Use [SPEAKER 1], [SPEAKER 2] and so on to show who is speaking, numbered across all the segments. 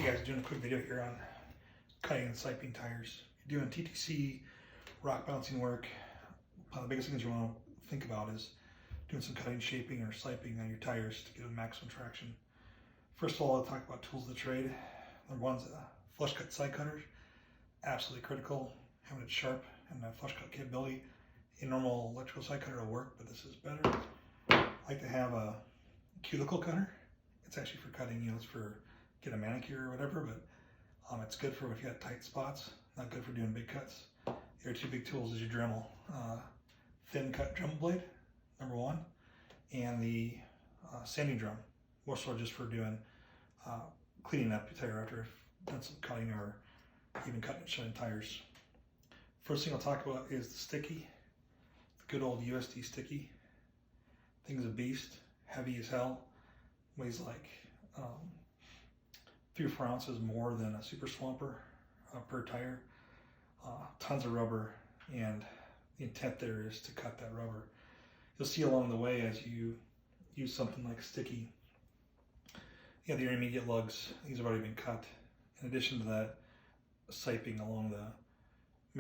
[SPEAKER 1] Hey guys, doing a quick video here on cutting and siping tires. You're doing TTC rock balancing work. One of the biggest things you want to think about is doing some cutting, shaping, or siping on your tires to get a maximum traction. First of all, I'll talk about tools of the trade. Number one's flush cut side cutters. Absolutely critical, having it sharp and a flush cut capability. A normal electrical side cutter will work, but this is better. I like to have a cuticle cutter. It's actually for cutting, it's for get a manicure or whatever, but it's good for if you got tight spots, not good for doing big cuts. The other two big tools is your Dremel, thin cut Dremel blade, number one, and the sanding drum, more so just for doing cleaning up your tire after you've done some cutting or even cutting and shedding tires. First thing I'll talk about is the sticky, the good old USD sticky. Thing's a beast, heavy as hell, weighs like 3 or 4 ounces more than a Superstomper per tire. Tons of rubber, and the intent there is to cut that rubber. You'll see along the way as you use something like sticky, the intermediate lugs, these have already been cut. In addition to that, siping along the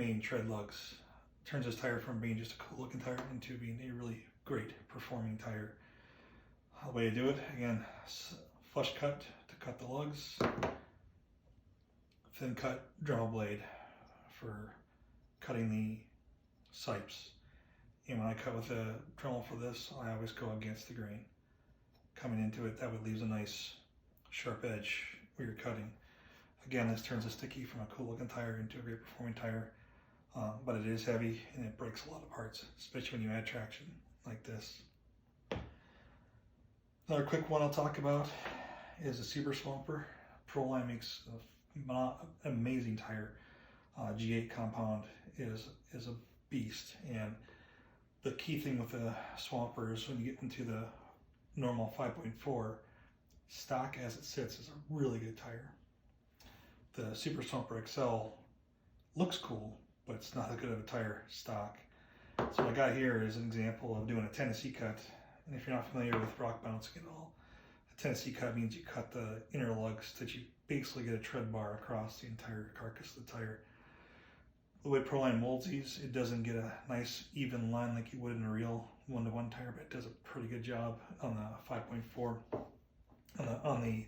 [SPEAKER 1] main tread lugs turns this tire from being just a cool looking tire into being a really great performing tire. The way to do it, again, flush cut to cut the lugs, thin cut Dremel blade for cutting the sipes. And when I cut with a Dremel for this, I always go against the grain. Coming into it, that would leave a nice sharp edge where you're cutting. Again, this turns a sticky from a cool looking tire into a great performing tire, but it is heavy and it breaks a lot of parts, especially when you add traction like this. Another quick one I'll talk about is the Superstomper. Proline makes an amazing tire. G8 compound is a beast, and the key thing with the Swamper is when you get into the normal 5.4, stock as it sits is a really good tire. The Superstomper XL looks cool, but it's not as good of a tire stock. So what I got here is an example of doing a Tennessee cut. And if you're not familiar with rock balancing at all, a Tennessee cut means you cut the inner lugs that you basically get a tread bar across the entire carcass of the tire. The way Proline molds these, it doesn't get a nice even line like you would in a real 1-to-1 tire, but it does a pretty good job on the 5.4. On the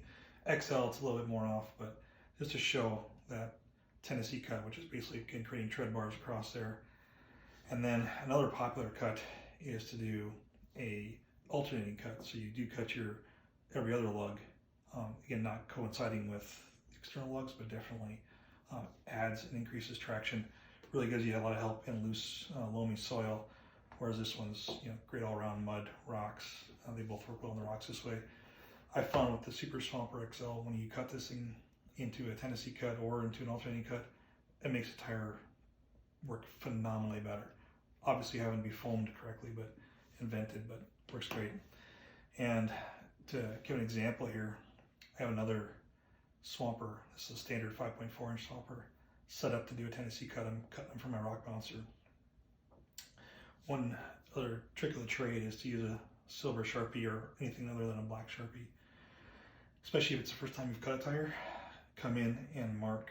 [SPEAKER 1] XL, it's a little bit more off, but just to show that Tennessee cut, which is basically creating tread bars across there. And then another popular cut is to do a alternating cut. So you do cut your every other lug, again, not coinciding with the external lugs, but definitely adds and increases traction. Really gives you a lot of help in loose, loamy soil, whereas this one's great all around mud, rocks. They both work well on the rocks this way. I found with the Superstomper XL, when you cut this thing into a Tennessee cut or into an alternating cut, it makes the tire work phenomenally better. Obviously having to be foamed correctly, but invented, but works great. And to give an example here, I have another Swamper. This is a standard 5.4 inch Swamper set up to do a Tennessee cut. I'm cutting them for my rock balancer. One other trick of the trade is to use a silver Sharpie or anything other than a black Sharpie. Especially if it's the first time you've cut a tire, come in and mark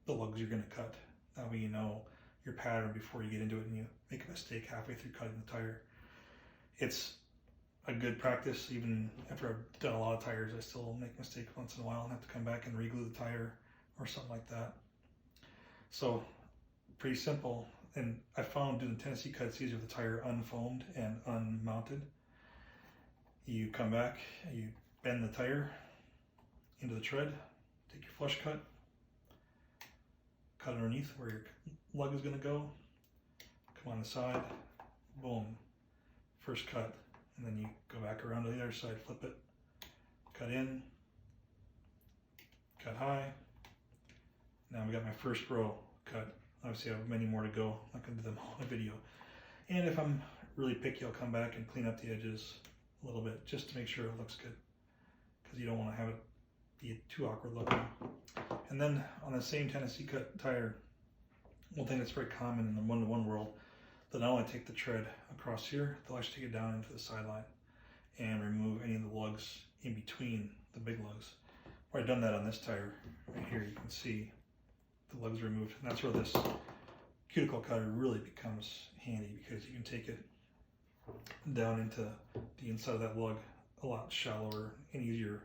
[SPEAKER 1] the lugs you're going to cut. That way you know your pattern before you get into it and you make a mistake halfway through cutting the tire. It's a good practice. Even after I've done a lot of tires, I still make mistakes once in a while and have to come back and re-glue the tire or something like that. So pretty simple. And I found doing Tennessee cuts easier with the tire unfoamed and unmounted. You come back, you bend the tire into the tread, take your flush cut, cut underneath where your lug is going to go, come on the side, boom, first cut, and then you go back around to the other side, flip it, cut in, cut high. Now we got my first row cut. Obviously I have many more to go. I'm not going to do them all in a video. And if I'm really picky, I'll come back and clean up the edges a little bit just to make sure it looks good, because you don't want to have it be too awkward looking. And then on the same Tennessee cut tire, one thing that's very common in the 1-to-1 world, they'll not only take the tread across here, they'll actually take it down into the sideline and remove any of the lugs in between the big lugs. I've done that on this tire right here you can see the lugs removed, and that's where this cuticle cutter really becomes handy, because you can take it down into the inside of that lug a lot shallower and easier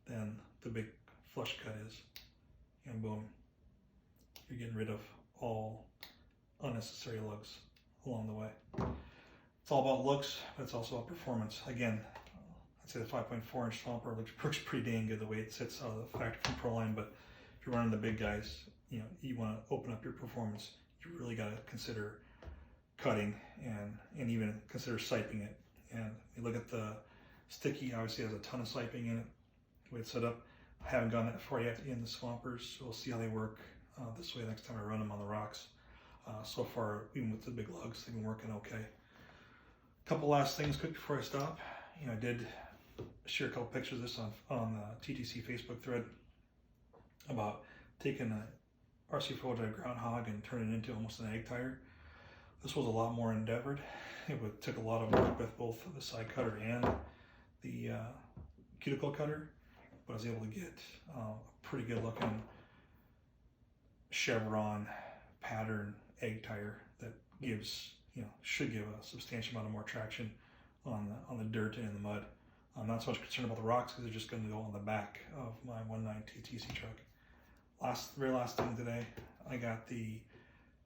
[SPEAKER 1] than the big flush cut is. And boom, you're getting rid of all unnecessary lugs along the way. It's all about looks, but it's also about performance. Again, I'd say the 5.4 inch Stomper looks pretty dang good the way it sits out of the factory from Proline, but if you're running the big guys, you know, you want to open up your performance, you really got to consider cutting and even consider siping it. And you look at the sticky, obviously has a ton of siping in it, the way it's set up. I haven't gone that far yet in the Swampers, so we'll see how they work this way next time I run them on the rocks. So far, even with the big lugs, they've been working okay. A couple last things quick before I stop. You know, I did share a couple pictures of this on the TTC Facebook thread about taking a RC four-wheel drive groundhog and turning it into almost an egg tire. This was a lot more endeavored. It took a lot of work with both the side cutter and the cuticle cutter, but I was able to get a pretty good looking chevron pattern egg tire that gives, you know, should give a substantial amount of more traction on the dirt and in the mud. I'm not so much concerned about the rocks because they're just going to go on the back of my 1.9 TTC truck. Very last thing today, I got the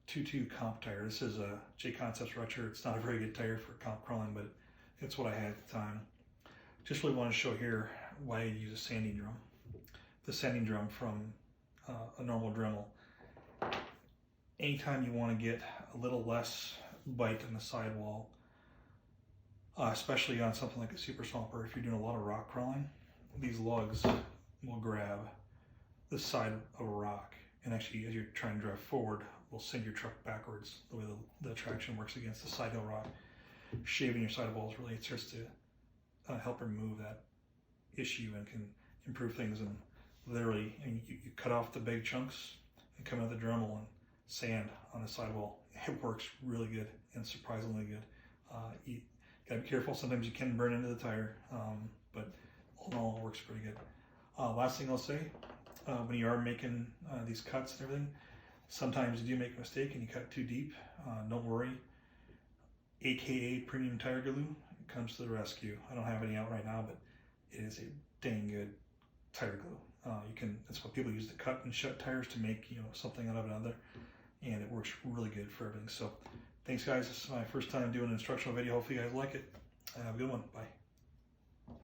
[SPEAKER 1] 2.2 comp tire. This is a J Concepts retro. It's not a very good tire for comp crawling, but it's what I had at the time. Just really want to show here why I use a sanding drum. The sanding drum from a normal Dremel. Anytime you want to get a little less bite in the sidewall, especially on something like a Superstomper, if you're doing a lot of rock crawling, these lugs will grab the side of a rock, and actually as you're trying to drive forward, will send your truck backwards the way the traction works against the side hill rock. Shaving your sidewalls really starts to help remove that issue and can improve things. And literally, you cut off the big chunks and come out of the Dremel and sand on the sidewall. It works really good and surprisingly good. You gotta be careful, sometimes you can burn into the tire, but all in all, it works pretty good. Last thing I'll say, when you are making these cuts and everything, sometimes you do make a mistake and you cut too deep. Don't worry, AKA Premium Tire Glue comes to the rescue. I don't have any out right now, but it is a dang good tire glue. That's what people use to cut and shut tires to make, you know, something out of another, and it works really good for everything. So thanks guys, this is my first time doing an instructional video. Hopefully you guys like it. Have a good one. Bye.